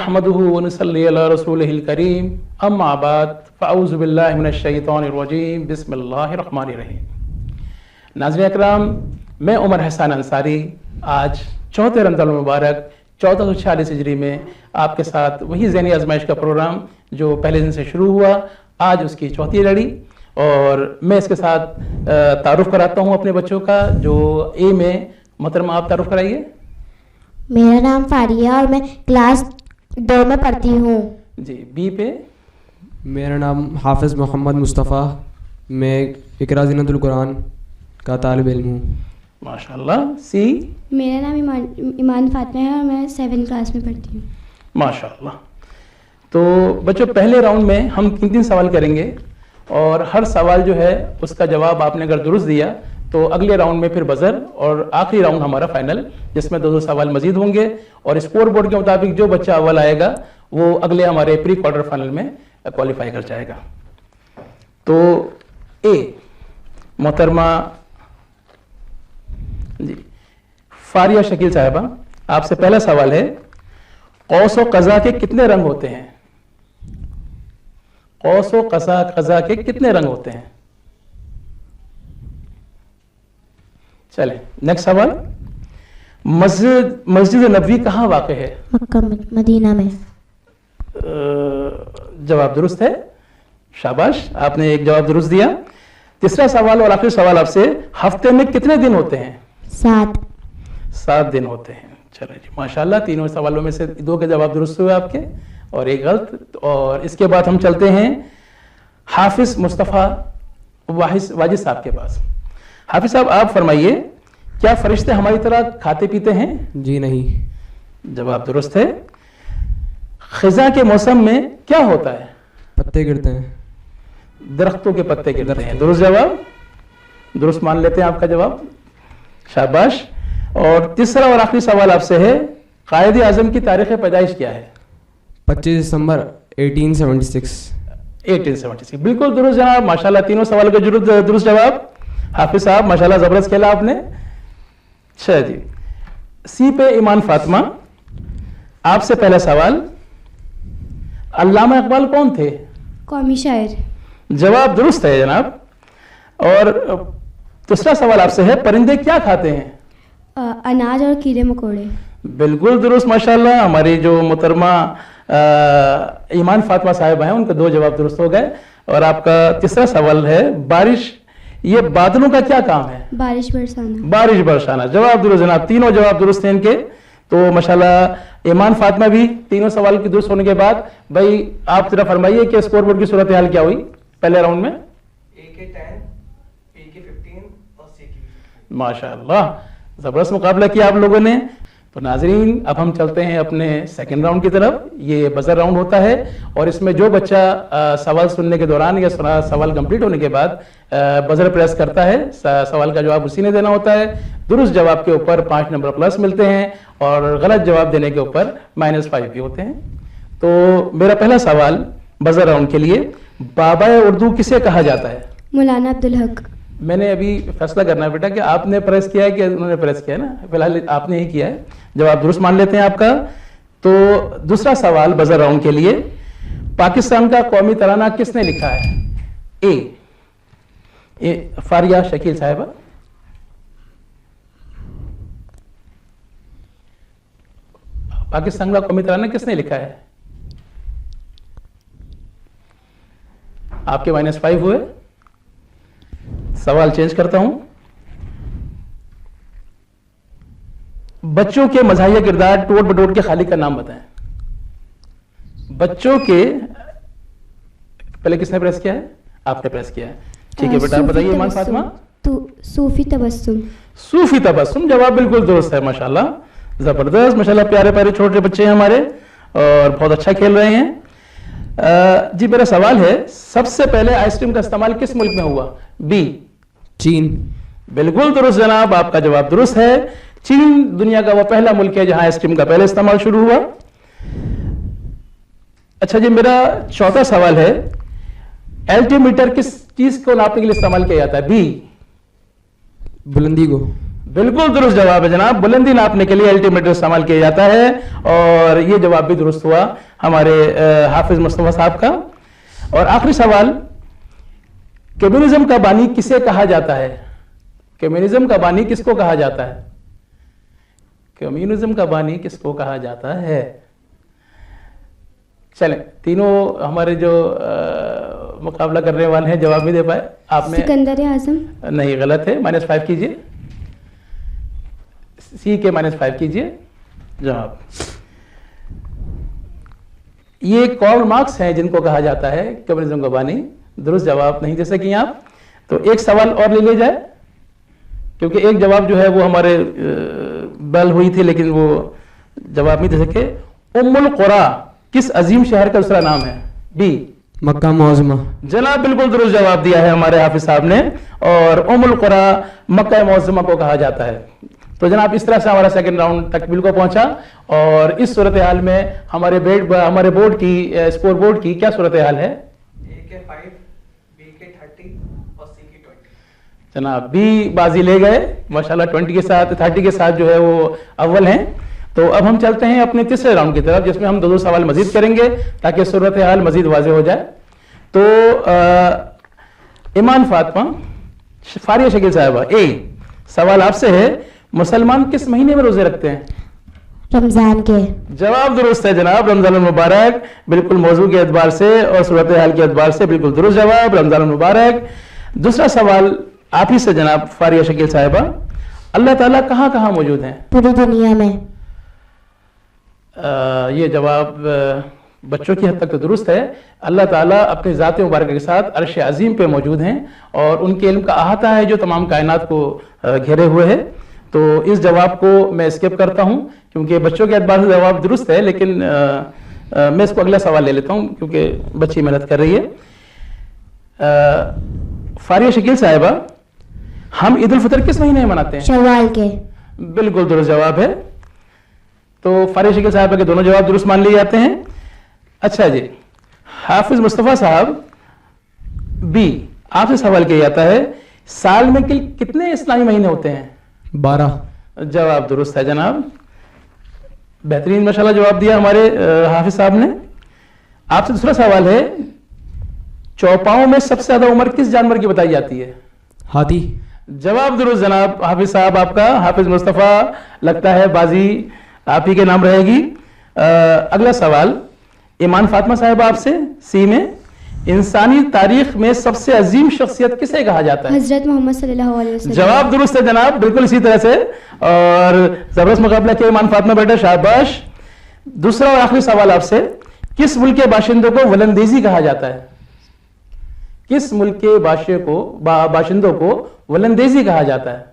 नहमदुहु व नसल्ली अला रसूलिहिल करीम अम्मा बाद फ़अऊज़ु बिल्लाहि मिनश शैतानिर रजीम बिस्मिल्लाहिर रहमानिर रहीम। नाज़रीन अकराम, मैं उमर हसन अंसारी आज चौथे रमज़ान मुबारक 1446 हिजरी में आपके साथ वही ज़हनी आजमाइश का प्रोग्राम जो पहले दिन से शुरू हुआ, आज उसकी चौथी लड़ी और मैं इसके साथ तारुफ कराता हूँ अपने बच्चों का। जो ए में मोहतरमा आप तारुफ कराइए। मेरा नाम फारिया और मैं क्लास 2 में पढ़ती हूँ। जी। बी पे मेरा नाम हाफिज़ मोहम्मद मुस्तफ़ा, मैं इकरा ज़ीनतुल कुरान का तालिब इल्म हूँ। माशाल्लाह। सी। मेरा नाम ईमान फातिमा है और मैं 7th क्लास में पढ़ती हूँ। माशाल्लाह। तो बच्चों, पहले राउंड में हम 3 सवाल करेंगे और हर सवाल जो है उसका जवाब आपने अगर दुरुस्त दिया तो अगले राउंड में फिर बजर और आखिरी राउंड हमारा फाइनल, जिसमें 2 सवाल मजीद होंगे और स्कोर बोर्ड के मुताबिक जो बच्चा अव्वल आएगा वो अगले हमारे प्री क्वार्टर फाइनल में क्वालिफाई कर जाएगा। तो ए मोहतरमा जी फारिया शकील साहिबा, आपसे पहला सवाल है, कौस व कज़ा के कितने रंग होते हैं? कौस व कज़ा के कितने रंग होते हैं? चले नेक्स्ट सवाल, मस्जिद नबवी कहाँ वाक़ है? मक्का मदीना में। जवाब दुरुस्त है, शाबाश, आपने एक जवाब दुरुस्त दिया। तीसरा सवाल और आखिरी सवाल आपसे, हफ्ते में कितने दिन होते हैं? 7 दिन होते हैं। चलो जी, माशाल्लाह, तीनों सवालों में से 2 के जवाब दुरुस्त हुए आपके और एक गलत। और इसके बाद हम चलते हैं हाफिज मुस्तफ़ा वाजिद साहब के पास। हाफिज साहब, आप फरमाइए, क्या फरिश्ते हमारी तरह खाते पीते हैं? जी नहीं। जवाब दुरुस्त है। खिज़ा के मौसम में क्या होता है? पत्ते गिरते हैं। दरख्तों के पत्ते गिरते हैं। दुरुस्त जवाब, दुरुस्त मान लेते हैं आपका जवाब, शाबाश। और तीसरा और आखिरी सवाल आपसे है, कायद आज़म की तारीख़ पैदाइश क्या है? 25 दिसंबर 1876। 1876, बिल्कुल दुरुस्त जनाब, माशाल्लाह, तीनों सवालों के दुरुस्त जवाब। हाफिज साहब माशाल्लाह ज़बरदस्त खेला आपने। अच्छा जी, सी पे ईमान फातिमा, आपसे पहला सवाल, अल्लामा इकबाल कौन थे? कौमी शायर। जवाब दुरुस्त है जनाब। और दूसरा सवाल आपसे है, परिंदे क्या खाते हैं? अनाज और कीड़े मकोड़े। बिल्कुल दुरुस्त, माशाल्लाह। हमारी जो मोहतरमा ईमान फातिमा साहिबा हैं उनके 2 जवाब दुरुस्त हो गए। और आपका तीसरा सवाल है, बारिश, ये बादलों का क्या काम है? बारिश बरसाना। बारिश बरसाना। जवाब दुरुस्त जनाब, तीनों जवाब दुरुस्त हैं इनके। तो माशाल्लाह ईमान फातिमा भी तीनों सवाल की दुरुस्त होने के बाद, भाई आप जरा फरमाइए कि स्कोर बोर्ड की सूरत हाल क्या हुई पहले राउंड में? ए के 10, बी के 15 और सी की 15। माशाल्लाह, जबरदस्त मुकाबला किया आप लोगों ने। तो नाजरीन, अब हम चलते हैं अपने सेकंड राउंड की तरफ। ये बजर राउंड होता है और इसमें जो बच्चा सवाल सुनने के दौरान या सवाल कंप्लीट होने के बाद बजर प्रेस करता है, सवाल का जवाब उसी ने देना होता है। दुरुस्त जवाब के ऊपर 5 नंबर प्लस मिलते हैं और गलत जवाब देने के ऊपर -5 भी होते हैं। तो मेरा पहला सवाल बजर राउंड के लिए, बाबा उर्दू किसे कहा जाता है? मौलाना अब्दुल हक। मैंने अभी फैसला करना है बेटा कि आपने प्रेस किया है कि उन्होंने प्रेस किया है ना। फिलहाल आपने ही किया है, जवाब दुरुस्त मान लेते हैं आपका। तो दूसरा सवाल बजर राउंड के लिए, पाकिस्तान का कौमी तराना किसने लिखा है? ए फारिया शकील साहिबा। पाकिस्तान का कौमी तराना किसने लिखा है? आपके -5 हुए। सवाल चेंज करता हूं, बच्चों के मज़ाहिया किरदार टोट बटोट के खालिक का नाम बताएं। बच्चों के, पहले किसने प्रेस किया है? आपने प्रेस किया है, ठीक है बेटा, बताइए ईमान फातिमा। सूफी तबस्सुम। सूफी तबस्सुम, जवाब बिल्कुल दुरुस्त है, माशाल्लाह, जबरदस्त, माशाल्लाह, प्यारे प्यारे छोटे बच्चे हैं हमारे और बहुत अच्छा खेल रहे हैं। जी मेरा सवाल है, सबसे पहले आइसक्रीम का इस्तेमाल किस मुल्क में हुआ? बी चीन। बिल्कुल दुरुस्त जनाब, आपका जवाब दुरुस्त है। चीन दुनिया का वो पहला मुल्क है जहां आइसक्रीम का पहले इस्तेमाल शुरू हुआ। अच्छा जी, मेरा चौथा सवाल है, एल्टीमीटर किस चीज को नापने के लिए इस्तेमाल किया जाता है? बी बुलंदी को। بالکل درست جواب ہے جناب. بلندی ناپنے کے لیے الٹیمیٹر استعمال کیا جاتا ہے اور یہ جواب بھی درست ہوا ہمارے حافظ مصطفیٰ صاحب کا. اور آخری سوال, کمیونزم کا بانی کسے کہا جاتا ہے؟ کمیونزم کا بانی کس کو کہا جاتا ہے؟ کمیونزم کا بانی کس کو کہا جاتا ہے؟ چلیں تینوں ہمارے جو مقابلہ کرنے والے ہیں جواب نہیں دے پائے. آپ میں سکندر اعظم. نہیں, غلط ہے. -5 کیجئے. سی کے -5 کیجئے جواب. یہ کارل مارکس ہیں جن کو کہا جاتا ہے کمیونزم کا بانی. درست جواب نہیں دے سکیں آپ, تو ایک سوال اور لے جائے کیونکہ ایک جواب جو ہے وہ ہمارے بل ہوئی تھی لیکن وہ جواب نہیں دے سکے. ام القرا کس عظیم شہر کا دوسرا نام ہے؟ بی مکہ معظمہ. جناب بالکل درست جواب دیا ہے ہمارے حافظ صاحب نے, اور ام القرا مکہ معظمہ کو کہا جاتا ہے. تو جناب اس طرح سے ہمارا سیکنڈ راؤنڈ تک بالکل پہنچا, اور اس صورتحال میں ہمارے بورڈ کی اسکور بورڈ کی کیا صورتحال ہے؟ A کے 5, B کے 30 اور C کی 20. جناب بی بازی لے گئے ماشاءاللہ 20 کے ساتھ 30 کے ساتھ جو ہے وہ اول ہیں. تو اب ہم چلتے ہیں اپنے تیسرے راؤنڈ کی طرف جس میں ہم 2 سوال مزید کریں گے تاکہ صورتحال مزید واضح ہو جائے. تو ایمان فاطمہ فاریہ شکیل صاحبہ, سوال آپ سے ہے, مسلمان کس مہینے میں روزے رکھتے ہیں؟ رمضان کے. جواب درست ہے جناب, رمضان المبارک. بالکل موضوع کے اعتبار سے اور صورتحال کے اعتبار سے بالکل درست جواب, رمضان المبارک. دوسرا سوال آپ ہی سے جناب فاریہ شکیل صاحبہ, اللہ تعالیٰ کہاں کہاں موجود ہیں؟ پوری دنیا میں. یہ جواب بچوں کی حد تک تو درست ہے. اللہ تعالیٰ اپنی ذات مبارکہ کے ساتھ عرش عظیم پہ موجود ہیں اور ان کے علم کا احاطہ ہے جو تمام کائنات کو گھیرے ہوئے ہے. تو اس جواب کو میں اسکپ کرتا ہوں کیونکہ بچوں کے اعتبار سے جواب درست ہے, لیکن میں اس کو اگلا سوال لے لیتا ہوں کیونکہ بچی محنت کر رہی ہے. فاریہ شکیل صاحبہ, ہم عید الفطر کس مہینے میں مناتے ہیں؟ شوال کے. بالکل درست جواب ہے. تو فاریہ شکیل صاحبہ کے دونوں جواب درست مان لیے جاتے ہیں. اچھا جی, حافظ مصطفیٰ صاحب بی, آپ سے سوال کیا جاتا ہے سال میں کتنے اسلامی مہینے ہوتے ہیں؟ 12. جواب درست ہے جناب, بہترین ماشاءاللہ جواب دیا ہمارے حافظ صاحب نے. آپ سے دوسرا سوال ہے, چوپاؤں میں سب سے زیادہ عمر کس جانور کی بتائی جاتی ہے؟ ہاتھی. جواب درست جناب حافظ صاحب آپ کا. حافظ مصطفیٰ لگتا ہے بازی آپ ہی کے نام رہے گی. اگلا سوال ایمان فاطمہ صاحب آپ سے, سی میں, انسانی تاریخ میں سب سے عظیم شخصیت کسے کہا جاتا ہے؟ حضرت محمد صلی اللہ علیہ وسلم. جواب درست ہے جناب, بالکل اسی طرح سے, اور زبردست مقابلہ کیا ایمان فاطمہ بیٹا, شاباش. دوسرا اور آخری سوال آپ سے, کس ملک کے باشندوں کو ولندیزی کہا جاتا ہے؟ کس ملک کے باشندوں کو ولندیزی کہا جاتا ہے؟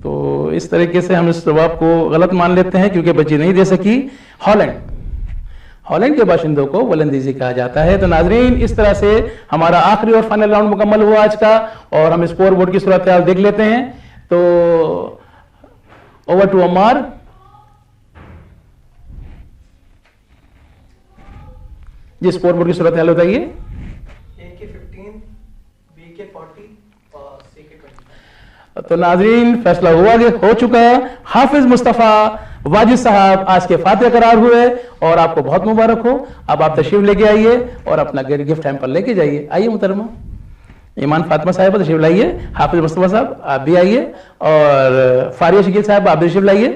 تو اس طریقے سے ہم اس جواب کو غلط مان لیتے ہیں کیونکہ بچی نہیں دے سکی. ہالینڈ کے باشندوں کو ولندیزی کہا جاتا ہے. تو ناظرین اس طرح سے ہمارا آخری اور فائنل راؤنڈ مکمل ہوا آج کا, اور ہم اسکور بورڈ کی صورتحال دیکھ لیتے ہیں. تو اوور ٹو عمار. جی اسکور بورڈ کی صورتحال بتائیے. A کے 15, B کے 40 اور C کے 20. تو ناظرین فیصلہ ہو چکا. حافظ مصطفیٰ واجد صاحب آج کے فاتح قرار ہوئے اور آپ کو بہت مبارک ہو. اب آپ تشریف لے کے آئیے اور اپنا گفٹ ہیمپر لے کے جائیے. آئیے محترمہ ایمان فاطمہ صاحبہ تشریف لائیے, حافظ مصطفیٰ صاحب آپ بھی آئیے, اور فاریہ شکیل صاحب آپ بھی تشریف لائیے.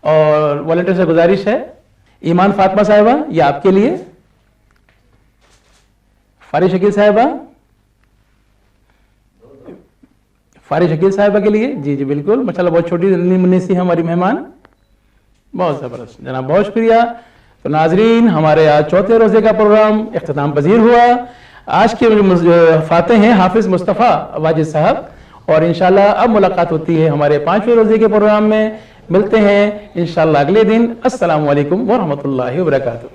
اور والنٹیئر سے گزارش ہے, ایمان فاطمہ صاحبہ یہ آپ کے لیے, فاریہ شکیل صاحبہ کے لیے. جی جی بالکل ماشاءاللہ, بہت چھوٹی ننھی منی سی ہے ہماری مہمان, بہت زبردست جناب, بہت شکریہ. تو ناظرین ہمارے آج چوتھے روزے کا پروگرام اختتام پذیر ہوا. آج کے فاتح ہیں حافظ مصطفیٰ واجد صاحب, اور انشاءاللہ اب ملاقات ہوتی ہے ہمارے 5ویں روزے کے پروگرام میں. ملتے ہیں انشاءاللہ اگلے دن. السلام علیکم ورحمۃ اللہ وبرکاتہ.